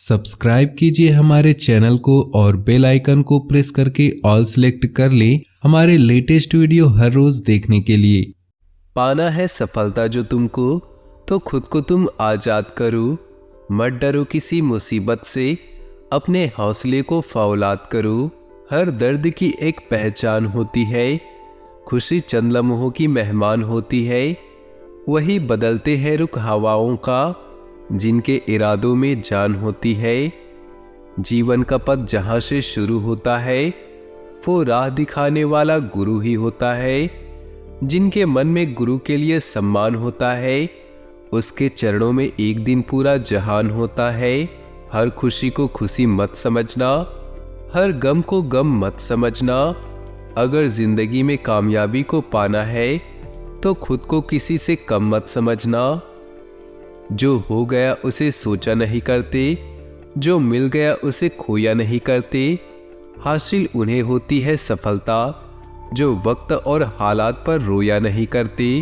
Subscribe कीजिए हमारे channel को और बेल आइकन को प्रेस करके ऑल सेलेक्ट कर लें हमारे लेटेस्ट वीडियो हर रोज देखने के लिए। पाना है सफलता जो तुमको, तो खुद को तुम आजाद करो। मत डरो किसी मुसीबत से, अपने हौसले को फौलाद करो। हर दर्द की एक पहचान होती है, खुशी चंद लम्हों की मेहमान होती है। वही बदलते हैं रुख हवाओं का, जिनके इरादों में जान होती है। जीवन का पथ जहाँ से शुरू होता है, वो राह दिखाने वाला गुरु ही होता है। जिनके मन में गुरु के लिए सम्मान होता है, उसके चरणों में एक दिन पूरा जहान होता है। हर खुशी को खुशी मत समझना, हर गम को गम मत समझना। अगर जिंदगी में कामयाबी को पाना है, तो खुद को किसी से कम मत समझना। जो हो गया उसे सोचा नहीं करते, जो मिल गया उसे खोया नहीं करते। हासिल उन्हें होती है सफलता, जो वक्त और हालात पर रोया नहीं करते।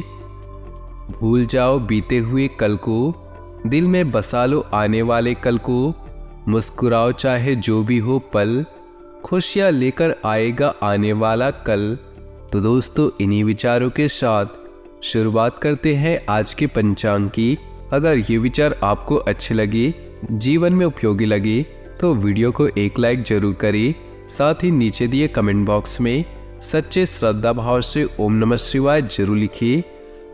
भूल जाओ बीते हुए कल को, दिल में बसा लो आने वाले कल को। मुस्कुराओ चाहे जो भी हो पल, खुशियाँ लेकर आएगा आने वाला कल। तो दोस्तों, इन्हीं विचारों के साथ शुरुआत करते हैं आज के पंचांग की। अगर ये विचार आपको अच्छे लगे, जीवन में उपयोगी लगे, तो वीडियो को एक लाइक जरूर करें। साथ ही नीचे दिए कमेंट बॉक्स में सच्चे श्रद्धा भाव से ओम नमः शिवाय जरूर लिखिए।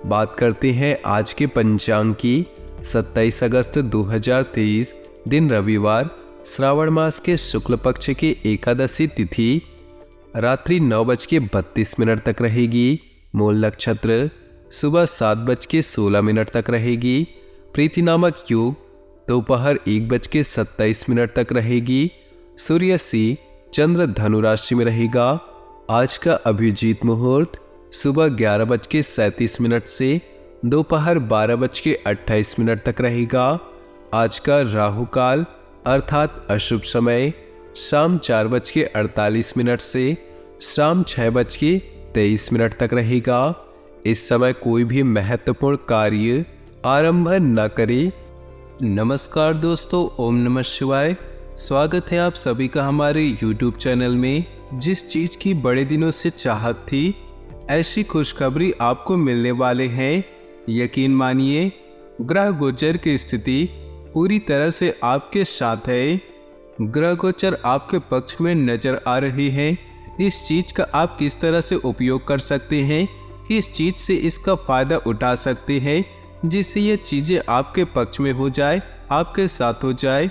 बात करते हैं आज के पंचांग की। 27 अगस्त 2023 दिन रविवार, श्रावण मास के शुक्ल पक्ष की एकादशी तिथि रात्रि 9:32 तक रहेगी। मूल नक्षत्र सुबह 7:16 तक रहेगी। प्रीति नामक योग दोपहर 1:27 तक रहेगी। सूर्य से चंद्र धनु राशि में रहेगा। आज का अभिजीत मुहूर्त सुबह 11:37 से दोपहर 12:28 तक रहेगा। आज का राहु काल अर्थात अशुभ समय शाम 4:48 से शाम 6:23 तक रहेगा। इस समय कोई भी महत्वपूर्ण कार्य आरंभ न करें। नमस्कार दोस्तों, ओम नमः शिवाय। स्वागत है आप सभी का हमारे YouTube चैनल में। जिस चीज की बड़े दिनों से चाहत थी, ऐसी खुशखबरी आपको मिलने वाले हैं। यकीन मानिए, ग्रह गोचर की स्थिति पूरी तरह से आपके साथ है। ग्रह गोचर आपके पक्ष में नजर आ रही है। इस चीज का आप किस तरह से उपयोग कर सकते हैं, किस चीज से इसका फायदा उठा सकते हैं, जिससे ये चीजें आपके पक्ष में हो जाए, आपके साथ हो जाए,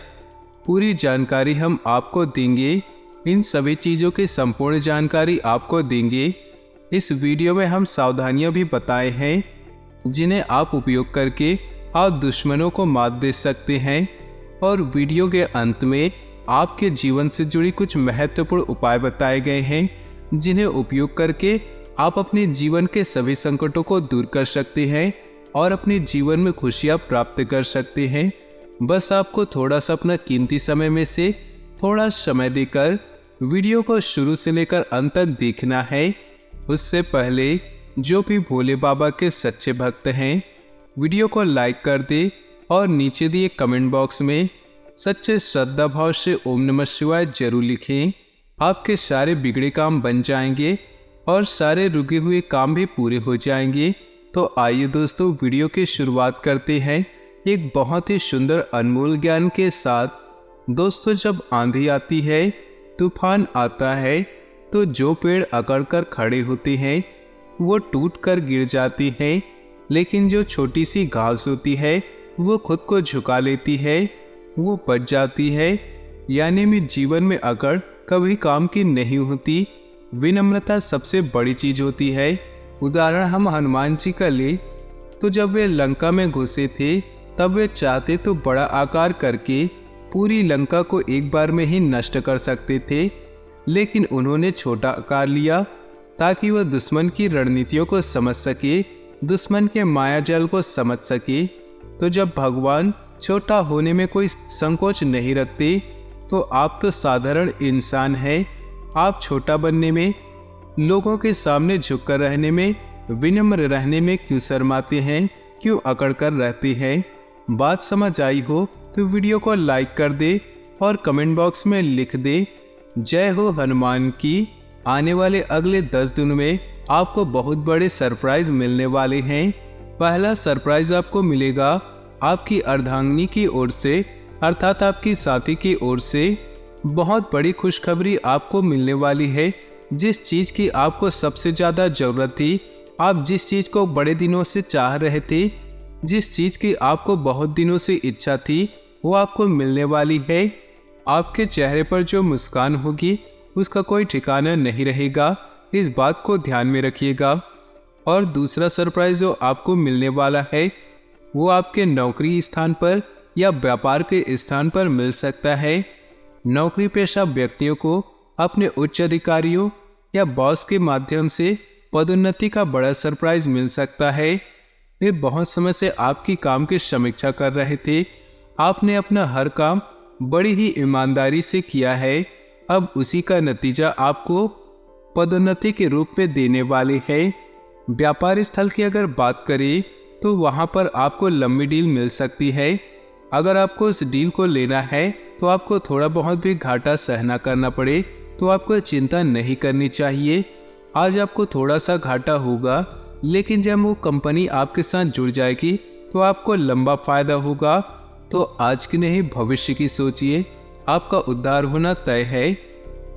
पूरी जानकारी हम आपको देंगे। इन सभी चीज़ों की संपूर्ण जानकारी आपको देंगे। इस वीडियो में हम सावधानियां भी बताए हैं, जिन्हें आप उपयोग करके आप दुश्मनों को मात दे सकते हैं। और वीडियो के अंत में आपके जीवन से जुड़ी कुछ महत्वपूर्ण उपाय बताए गए हैं, जिन्हें उपयोग करके आप अपने जीवन के सभी संकटों को दूर कर सकते हैं और अपने जीवन में खुशियां प्राप्त कर सकते हैं। बस आपको थोड़ा सा अपना कीमती समय में से थोड़ा समय देकर वीडियो को शुरू से लेकर अंत तक देखना है। उससे पहले जो भी भोले बाबा के सच्चे भक्त हैं, वीडियो को लाइक कर दे और नीचे दिए कमेंट बॉक्स में सच्चे श्रद्धा भाव से ओम नमः शिवाय जरूर लिखें। आपके सारे बिगड़े काम बन जाएंगे और सारे रुके हुए काम भी पूरे हो जाएंगे। तो आइए दोस्तों, वीडियो की शुरुआत करते हैं एक बहुत ही सुंदर अनमोल ज्ञान के साथ। दोस्तों, जब आंधी आती है, तूफान आता है, तो जो पेड़ अकड़ कर खड़े होते हैं वो टूट कर गिर जाती हैं, लेकिन जो छोटी सी घास होती है वो खुद को झुका लेती है, वो बच जाती है। यानी में जीवन में अकड़ कभी काम की नहीं होती। विनम्रता सबसे बड़ी चीज होती है। उदाहरण हम हनुमान जी का ले, तो जब वे लंका में घुसे थे, तब वे चाहते तो बड़ा आकार करके पूरी लंका को एक बार में ही नष्ट कर सकते थे, लेकिन उन्होंने छोटा आकार लिया ताकि वह दुश्मन की रणनीतियों को समझ सके, दुश्मन के मायाजाल को समझ सके। तो जब भगवान छोटा होने में कोई संकोच नहीं रखते, तो आप तो साधारण इंसान हैं। आप छोटा बनने में, लोगों के सामने झुककर रहने में, विनम्र रहने में क्यों शर्माते हैं, क्यों अकड़ कर रहते हैं? बात समझ आई हो तो वीडियो को लाइक कर दे और कमेंट बॉक्स में लिख दे जय हो हनुमान की। आने वाले अगले 10 दिनों में आपको बहुत बड़े सरप्राइज मिलने वाले हैं। पहला सरप्राइज आपको मिलेगा आपकी अर्धांगिनी की ओर से, अर्थात आपकी साथी की ओर से। बहुत बड़ी खुशखबरी आपको मिलने वाली है। जिस चीज़ की आपको सबसे ज़्यादा ज़रूरत थी, आप जिस चीज़ को बड़े दिनों से चाह रहे थे, जिस चीज़ की आपको बहुत दिनों से इच्छा थी, वो आपको मिलने वाली है। आपके चेहरे पर जो मुस्कान होगी उसका कोई ठिकाना नहीं रहेगा, इस बात को ध्यान में रखिएगा। और दूसरा सरप्राइज जो आपको मिलने वाला है वो आपके नौकरी स्थान पर या व्यापार के स्थान पर मिल सकता है। नौकरी पेशा व्यक्तियों को अपने उच्च अधिकारियों या बॉस के माध्यम से पदोन्नति का बड़ा सरप्राइज मिल सकता है। वे बहुत समय से आपकी काम की समीक्षा कर रहे थे। आपने अपना हर काम बड़ी ही ईमानदारी से किया है। अब उसी का नतीजा आपको पदोन्नति के रूप में देने वाले हैं। व्यापार स्थल की अगर बात करें तो वहां पर आपको लंबी डील मिल सकती है। अगर आपको उस डील को लेना है तो आपको थोड़ा बहुत भी घाटा सहना करना पड़े तो आपको चिंता नहीं करनी चाहिए। आज आपको थोड़ा सा घाटा होगा, लेकिन जब वो कंपनी आपके साथ जुड़ जाएगी तो आपको लंबा फायदा होगा। तो आज की नहीं भविष्य की सोचिए, आपका उद्धार होना तय है।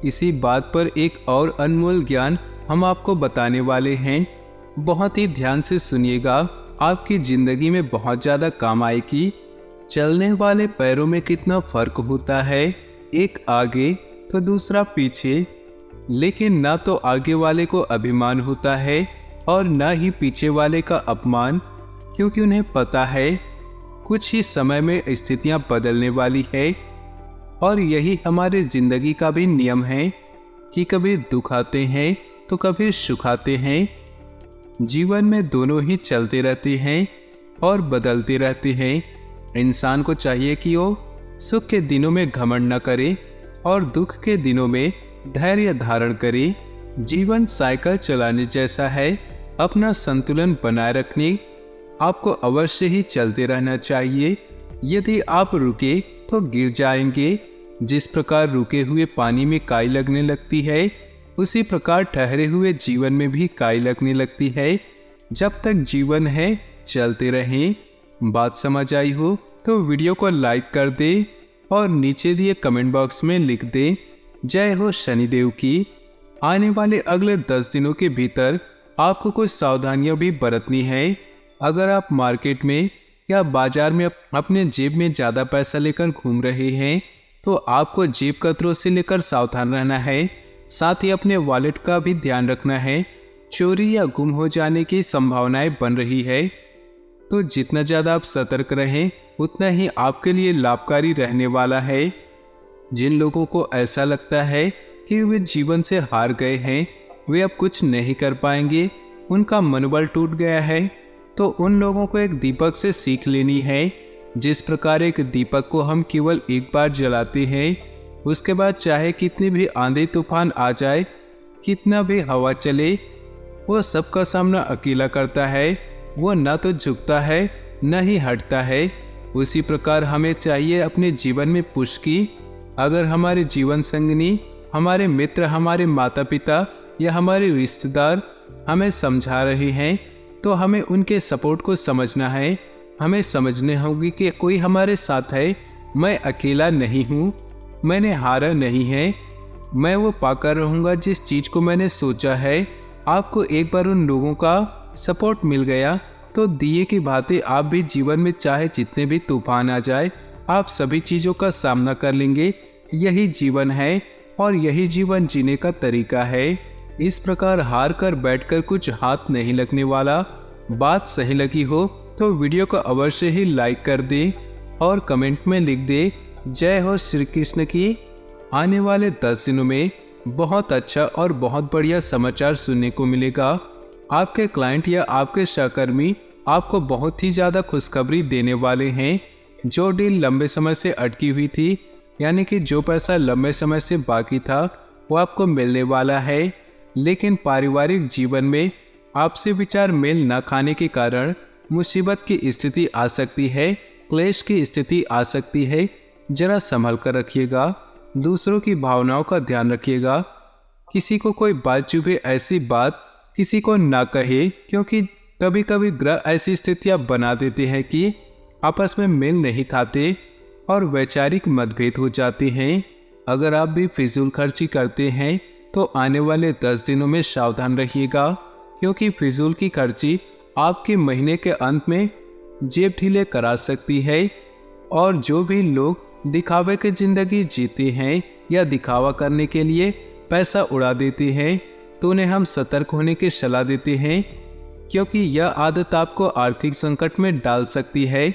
इसी बात पर एक और अनमोल ज्ञान हम आपको बताने वाले हैं। बहुत ही ध्यान से सुनिएगा, आपकी जिंदगी में बहुत ज़्यादा काम आएगी। चलने वाले पैरों में कितना फर्क होता है, एक आगे तो दूसरा पीछे। लेकिन ना तो आगे वाले को अभिमान होता है और ना ही पीछे वाले का अपमान, क्योंकि उन्हें पता है कुछ ही समय में स्थितियां बदलने वाली है। और यही हमारे जिंदगी का भी नियम है कि कभी दुख आते हैं तो कभी सुख आते हैं। जीवन में दोनों ही चलते रहते हैं और बदलते रहते हैं। इंसान को चाहिए कि वो सुख के दिनों में घमंड न करे और दुख के दिनों में धैर्य धारण करे। जीवन साइकिल चलाने जैसा है, अपना संतुलन बनाए रखने आपको अवश्य ही चलते रहना चाहिए। यदि आप रुके तो गिर जाएंगे। जिस प्रकार रुके हुए पानी में काई लगने लगती है, उसी प्रकार ठहरे हुए जीवन में भी काई लगने लगती है। जब तक जीवन है चलते रहें। बात समझ आई हो तो वीडियो को लाइक कर दे और नीचे दिए कमेंट बॉक्स में लिख दे जय हो शनिदेव की। आने वाले अगले 10 दिनों के भीतर आपको कुछ सावधानियां भी बरतनी है। अगर आप मार्केट में या बाजार में अपने जेब में ज़्यादा पैसा लेकर घूम रहे हैं तो आपको जेब कतरों से लेकर सावधान रहना है। साथ ही अपने वॉलेट का भी ध्यान रखना है। चोरी या गुम हो जाने की संभावनाएं बन रही है, तो जितना ज़्यादा आप सतर्क रहें उतना ही आपके लिए लाभकारी रहने वाला है। जिन लोगों को ऐसा लगता है कि वे जीवन से हार गए हैं, वे अब कुछ नहीं कर पाएंगे, उनका मनोबल टूट गया है, तो उन लोगों को एक दीपक से सीख लेनी है। जिस प्रकार एक दीपक को हम केवल एक बार जलाते हैं, उसके बाद चाहे कितनी भी आंधी तूफान आ जाए, कितना भी हवा चले, वो सबका सामना अकेला करता है। वो न तो झुकता है न ही हटता है। उसी प्रकार हमें चाहिए अपने जीवन में पुश की। अगर हमारे जीवन संगनी, हमारे मित्र, हमारे माता पिता या हमारे रिश्तेदार हमें समझा रहे हैं तो हमें उनके सपोर्ट को समझना है। हमें समझने होगी कि कोई हमारे साथ है, मैं अकेला नहीं हूँ, मैंने हारा नहीं है, मैं वो पाकर रहूँगा जिस चीज़ को मैंने सोचा है। आपको एक बार उन लोगों का सपोर्ट मिल गया तो दिए की भांति आप भी जीवन में चाहे जितने भी तूफान आ जाए, आप सभी चीज़ों का सामना कर लेंगे। यही जीवन है और यही जीवन जीने का तरीका है। इस प्रकार हार कर बैठकर कुछ हाथ नहीं लगने वाला। बात सही लगी हो तो वीडियो को अवश्य ही लाइक कर दे और कमेंट में लिख दे जय हो श्री कृष्ण की। आने वाले 10 दिनों में बहुत अच्छा और बहुत बढ़िया समाचार सुनने को मिलेगा। आपके क्लाइंट या आपके सहकर्मी आपको बहुत ही ज़्यादा खुशखबरी देने वाले हैं। जो डील लंबे समय से अटकी हुई थी, यानी कि जो पैसा लंबे समय से बाकी था, वो आपको मिलने वाला है। लेकिन पारिवारिक जीवन में आपसे विचार मेल न खाने के कारण मुसीबत की स्थिति आ सकती है। क्लेश की स्थिति आ सकती है, जरा संभल कर रखिएगा। दूसरों की भावनाओं का ध्यान रखिएगा। किसी को कोई बात चुभे ऐसी बात किसी को ना कहे, क्योंकि कभी कभी ग्रह ऐसी स्थितियां बना देते हैं कि आपस में मेल नहीं खाते और वैचारिक मतभेद हो जाते हैं। अगर आप भी फिजूल खर्ची करते हैं तो आने वाले 10 दिनों में सावधान रहिएगा, क्योंकि फिजूल की खर्ची आपके महीने के अंत में जेब ढीले करा सकती है। और जो भी लोग दिखावे की जिंदगी जीते हैं या दिखावा करने के लिए पैसा उड़ा देते हैं, तो उन्हें हम सतर्क होने की सलाह देते हैं, क्योंकि यह आदत आपको आर्थिक संकट में डाल सकती है।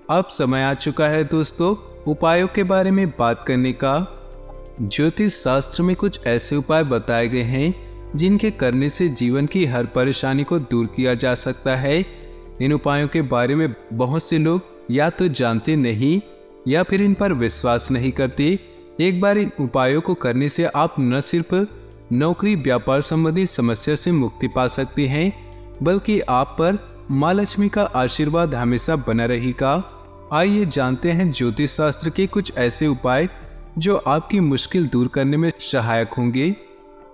अब समय आ चुका है दोस्तों उपायों के बारे में बात करने का। ज्योतिष शास्त्र में कुछ ऐसे उपाय बताए गए हैं जिनके करने से जीवन की हर परेशानी को दूर किया जा सकता है। इन उपायों के बारे में बहुत से लोग या तो जानते नहीं या फिर इन पर विश्वास नहीं करते। एक बार इन उपायों को करने से आप न सिर्फ नौकरी व्यापार संबंधी समस्या से मुक्ति पा सकते हैं, बल्कि आप पर माँ लक्ष्मी का आशीर्वाद हमेशा बना रहेगा। आइए जानते हैं ज्योतिष शास्त्र के कुछ ऐसे उपाय जो आपकी मुश्किल दूर करने में सहायक होंगे।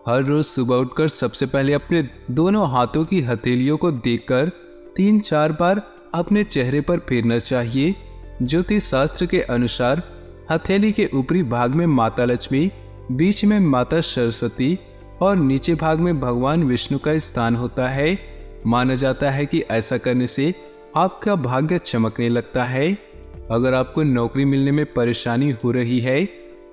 हर रोज सुबह उठकर सबसे पहले अपने दोनों हाथों की हथेलियों को देखकर 3-4 बार अपने चेहरे पर फेरना चाहिए। ज्योतिष शास्त्र के अनुसार हथेली के ऊपरी भाग में माता लक्ष्मी, बीच में माता सरस्वती और नीचे भाग में भगवान विष्णु का स्थान होता है। माना जाता है कि ऐसा करने से आपका भाग्य चमकने लगता है। अगर आपको नौकरी मिलने में परेशानी हो रही है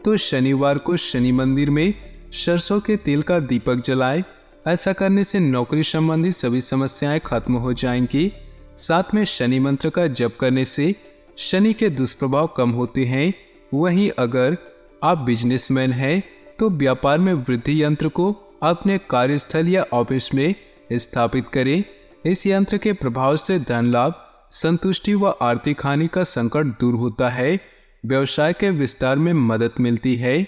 तो शनिवार को शनि मंदिर में सरसों के तेल का दीपक जलाएं। ऐसा करने से नौकरी संबंधी सभी समस्याएं खत्म हो जाएंगी। साथ में शनि मंत्र का जप करने से शनि के दुष्प्रभाव कम होते हैं। वहीं अगर आप बिजनेसमैन हैं तो व्यापार में वृद्धि यंत्र को अपने कार्यस्थल या ऑफिस में स्थापित करें। इस यंत्र के प्रभाव से धन लाभ, संतुष्टि व आर्थिक हानि का संकट दूर होता है। व्यवसाय के विस्तार में मदद मिलती है।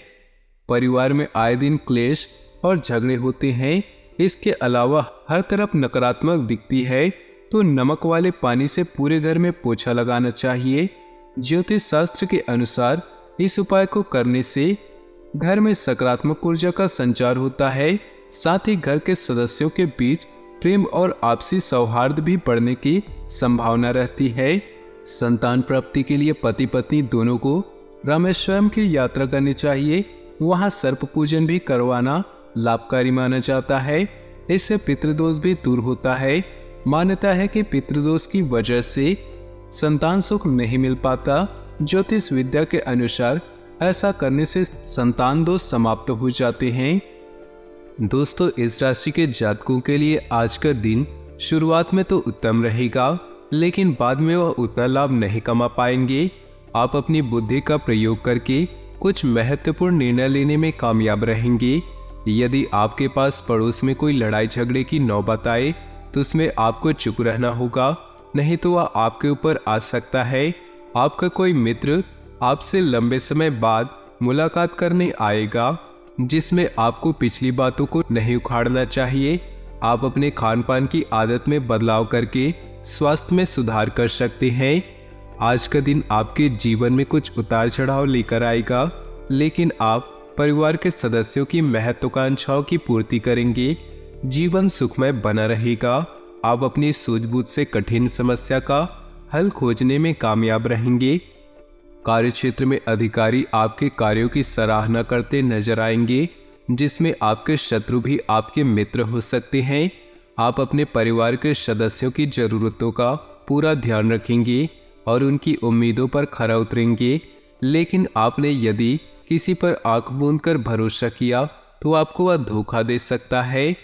परिवार में आए दिन क्लेश और झगड़े होते हैं। इसके अलावा हर तरफ नकारात्मक दिखती है, तो नमक वाले पानी से पूरे घर में पोछा लगाना चाहिए। ज्योतिष शास्त्र के अनुसार इस उपाय को करने से घर में सकारात्मक ऊर्जा का संचार होता है। साथ ही घर के सदस्यों के बीच प्रेम और आपसी सौहार्द भी बढ़ने की संभावना रहती है। संतान प्राप्ति के लिए पति पत्नी दोनों को रामेश्वरम की यात्रा करनी चाहिए। वहां सर्प पूजन भी करवाना लाभकारी माना जाता है। इससे पितृदोष भी दूर होता है। मान्यता है कि पितृदोष की वजह से संतान सुख नहीं मिल पाता। ज्योतिष विद्या के अनुसार ऐसा करने से संतान दोष समाप्त हो जाते हैं। दोस्तों, इस राशि के जातकों के लिए आज का दिन शुरुआत में तो उत्तम रहेगा, लेकिन बाद में वह उतना लाभ नहीं कमा पाएंगे। आप अपनी बुद्धि का प्रयोग करके कुछ महत्वपूर्ण निर्णय लेने में कामयाब रहेंगे। यदि आपके पास पड़ोस में कोई लड़ाई झगड़े की नौबत आए तो उसमें आपको चुप रहना होगा, नहीं तो वह आपके ऊपर आ सकता है। आपका कोई मित्र आपसे लंबे समय बाद मुलाकात करने आएगा, जिसमें आपको पिछली बातों को नहीं उखाड़ना चाहिए। आप अपने खान पान की आदत में बदलाव करके स्वास्थ्य में सुधार कर सकते हैं। आज का दिन आपके जीवन में कुछ उतार चढ़ाव लेकर आएगा, लेकिन आप परिवार के सदस्यों की महत्वाकांक्षाओं की पूर्ति करेंगे। जीवन सुखमय बना रहेगा। आप अपनी सूझबूझ से कठिन समस्या का हल खोजने में कामयाब रहेंगे। कार्यक्षेत्र में अधिकारी आपके कार्यों की सराहना करते नजर आएंगे, जिसमें आपके शत्रु भी आपके मित्र हो सकते हैं। आप अपने परिवार के सदस्यों की जरूरतों का पूरा ध्यान रखेंगे और उनकी उम्मीदों पर खरा उतरेंगे। लेकिन आपने यदि किसी पर आंख मूंद कर भरोसा किया तो आपको वह धोखा दे सकता है।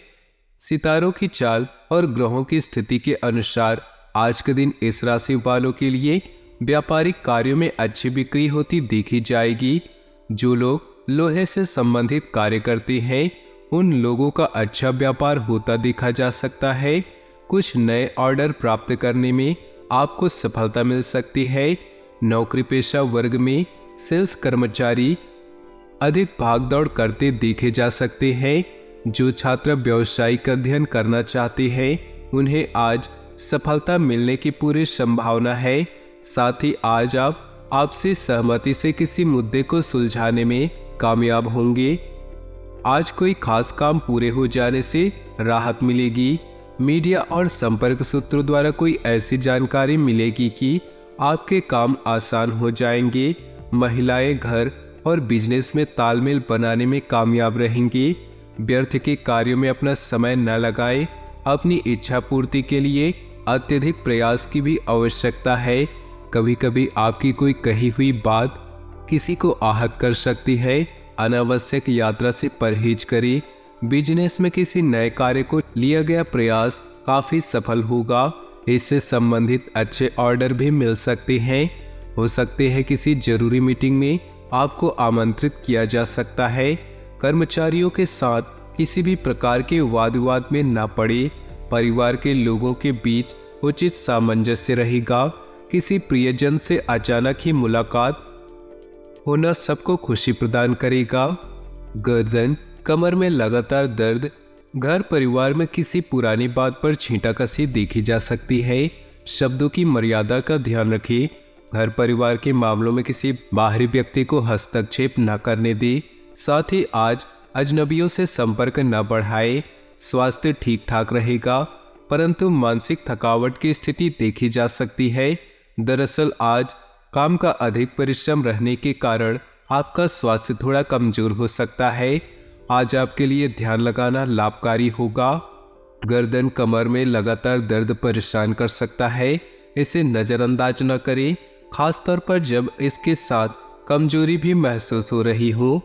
सितारों की चाल और ग्रहों की स्थिति के अनुसार आज के दिन इस राशि वालों के लिए व्यापारिक कार्यों में अच्छी बिक्री होती देखी जाएगी। जो लोग लोहे से संबंधित कार्य करते हैं उन लोगों का अच्छा व्यापार होता देखा जा सकता है। कुछ नए ऑर्डर प्राप्त करने में आपको सफलता मिल सकती है। नौकरी पेशा वर्ग में सेल्स कर्मचारी अधिक भागदौड़ करते देखे जा सकते हैं। जो छात्र व्यावसायिक अध्ययन करना चाहते हैं उन्हें आज सफलता मिलने की पूरी संभावना है। साथ ही आज आप आपसी सहमति से किसी मुद्दे को सुलझाने में कामयाब होंगे। आज कोई खास काम पूरे हो जाने से राहत मिलेगी। मीडिया और संपर्क सूत्रों द्वारा कोई ऐसी जानकारी मिलेगी कि आपके काम आसान हो जाएंगे। महिलाएं घर और बिजनेस में तालमेल बनाने में कामयाब रहेंगी। व्यर्थ के कार्यों में अपना समय न लगाएं। अपनी इच्छा पूर्ति के लिए अत्यधिक प्रयास की भी आवश्यकता है। कभी कभी आपकी कोई कही हुई बात किसी को आहत कर सकती है। अनावश्यक यात्रा से परहेज करें। बिजनेस में किसी नए कार्य को लिया गया प्रयास काफी सफल होगा। इससे संबंधित अच्छे ऑर्डर भी मिल सकते हैं। हो सकते हैं किसी जरूरी मीटिंग में आपको आमंत्रित किया जा सकता है। कर्मचारियों के साथ किसी भी प्रकार के वाद विवाद में न पड़े। परिवार के लोगों के बीच उचित सामंजस्य रहेगा। किसी प्रियजन से अचानक ही मुलाकात होना सबको खुशी प्रदान करेगा। गर्दन कमर में लगातार दर्द, घर परिवार में किसी पुरानी बात पर छींटाकशी देखी जा सकती है। शब्दों की मर्यादा का ध्यान रखें। घर परिवार के मामलों में किसी बाहरी व्यक्ति को हस्तक्षेप न करने दें। साथ ही आज अजनबियों से संपर्क न बढ़ाएं। स्वास्थ्य ठीक ठाक रहेगा, परंतु मानसिक थकावट की स्थिति देखी जा सकती है। दरअसल आज काम का अधिक परिश्रम रहने के कारण आपका स्वास्थ्य थोड़ा कमजोर हो सकता है। आज आपके लिए ध्यान लगाना लाभकारी होगा। गर्दन कमर में लगातार दर्द परेशान कर सकता है, इसे नज़रअंदाज न करें, खासतौर पर जब इसके साथ कमजोरी भी महसूस हो रही हो।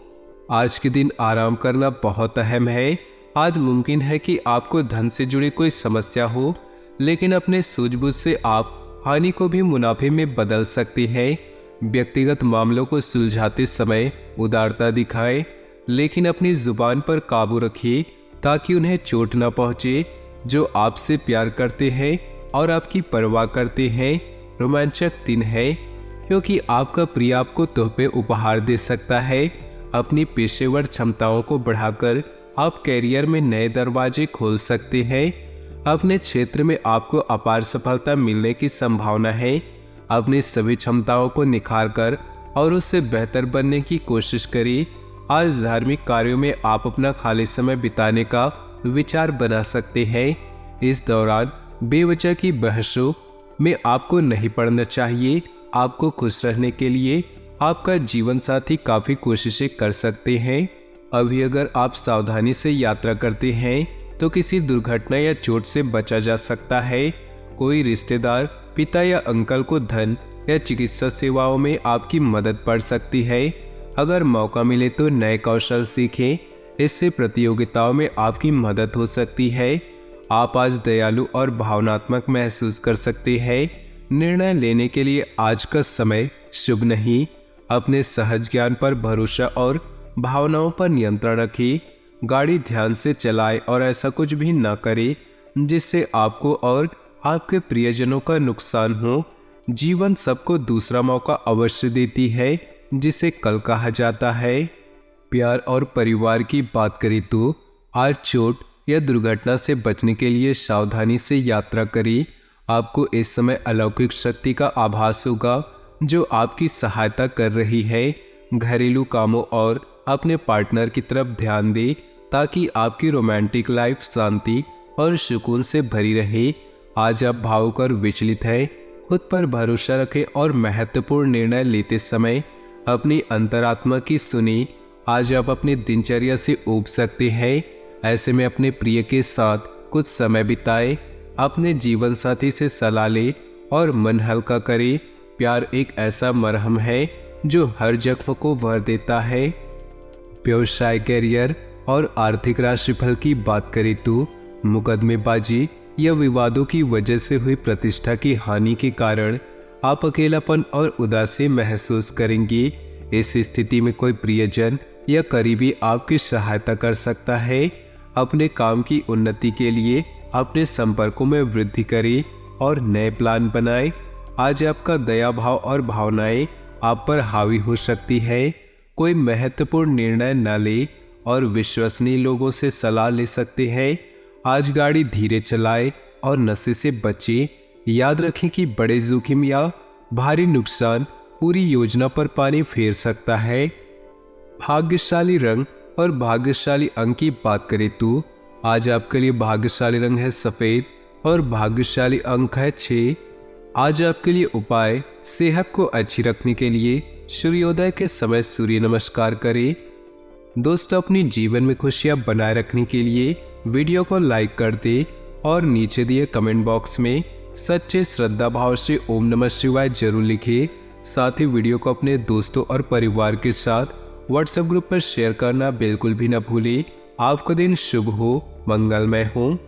आज के दिन आराम करना बहुत अहम है। आज मुमकिन है कि आपको धन से जुड़ी कोई समस्या हो, लेकिन अपने सूझबूझ से आप हानि को भी मुनाफे में बदल सकती है। व्यक्तिगत मामलों को सुलझाते समय उदारता दिखाएं, लेकिन अपनी जुबान पर काबू रखिए ताकि उन्हें चोट न पहुंचे। जो आपसे प्यार करते हैं और आपकी परवाह करते हैं। रोमांचक दिन है क्योंकि आपका प्रिय आपको तोहफे उपहार दे सकता है। अपनी पेशेवर क्षमताओं को बढ़ाकर आप कैरियर में नए दरवाजे खोल सकते हैं। अपने क्षेत्र में आपको अपार सफलता मिलने की संभावना है। अपनी सभी क्षमताओं को निखारकर और उससे बेहतर बनने की कोशिश करें। आज धार्मिक कार्यों में आप अपना खाली समय बिताने का विचार बना सकते हैं। इस दौरान बेवजह की बहसों में आपको नहीं पड़ना चाहिए। आपको खुश रहने के लिए आपका जीवन साथी काफी कोशिशें कर सकते हैं। अभी अगर आप सावधानी से यात्रा करते हैं तो किसी दुर्घटना या चोट से बचा जा सकता है। कोई रिश्तेदार, पिता या अंकल को धन या चिकित्सा सेवाओं में आपकी मदद पड़ सकती है। अगर मौका मिले तो नए कौशल सीखें, इससे प्रतियोगिताओं में आपकी मदद हो सकती है। आप आज दयालु और भावनात्मक महसूस कर सकते हैं। निर्णय लेने के लिए आज का समय शुभ नहीं। अपने सहज ज्ञान पर भरोसा और भावनाओं पर नियंत्रण रखें। गाड़ी ध्यान से चलाएं और ऐसा कुछ भी न करें जिससे आपको और आपके प्रियजनों का नुकसान हो। जीवन सबको दूसरा मौका अवश्य देती है, जिसे कल कहा जाता है। प्यार और परिवार की बात करें तो आज चोट या दुर्घटना से बचने के लिए सावधानी से यात्रा करें। आपको इस समय अलौकिक शक्ति का आभास होगा जो आपकी सहायता कर रही है। घरेलू कामों और अपने पार्टनर की तरफ ध्यान दें ताकि आपकी रोमांटिक लाइफ शांति और सुकून से भरी रहे। आज आप भावुक और विचलित हैं। खुद पर भरोसा रखें और महत्वपूर्ण निर्णय लेते समय अपनी अंतरात्मा की सुनी। आज आप अपनी दिनचर्या से ऊब सकते हैं। ऐसे में अपने प्रिय के साथ कुछ समय बिताएं। अपने जीवन साथी से सलाह लें और मन हल्का करें। प्यार एक ऐसा मरहम है जो हर जख्म को भर देता है। व्यवसाय, करियर और आर्थिक राशिफल की बात करें तो मुकदमेबाजी या विवादों की वजह से हुई प्रतिष्ठा की हानि के कारण आप अकेलापन और उदासी महसूस करेंगे। इस स्थिति में कोई प्रियजन या करीबी आपकी सहायता कर सकता है। अपने काम की उन्नति के लिए अपने संपर्कों में वृद्धि करें और नए प्लान बनाएं। आज आपका दया भाव और भावनाएं आप पर हावी हो सकती है। कोई महत्वपूर्ण निर्णय न ले और विश्वसनीय लोगों से सलाह ले सकते हैं। आज गाड़ी धीरे चलाएं और नशे से बचें। याद रखें कि बड़े जोखिम या भारी नुकसान पूरी योजना पर पानी फेर सकता है। भाग्यशाली रंग और भाग्यशाली अंक की बात करें तो आज आपके लिए भाग्यशाली रंग है सफ़ेद और भाग्यशाली अंक है 6। आज आपके लिए उपाय, सेहत को अच्छी रखने के लिए सूर्योदय के समय सूर्य नमस्कार करें। दोस्तों, अपनी जीवन में खुशियां बनाए रखने के लिए वीडियो को लाइक कर दें और नीचे दिए कमेंट बॉक्स में सच्चे श्रद्धा भाव से ओम नमः शिवाय जरूर लिखें। साथ ही वीडियो को अपने दोस्तों और परिवार के साथ व्हाट्सएप ग्रुप पर शेयर करना बिल्कुल भी न भूलें। आपका दिन शुभ हो, मंगलमय हो।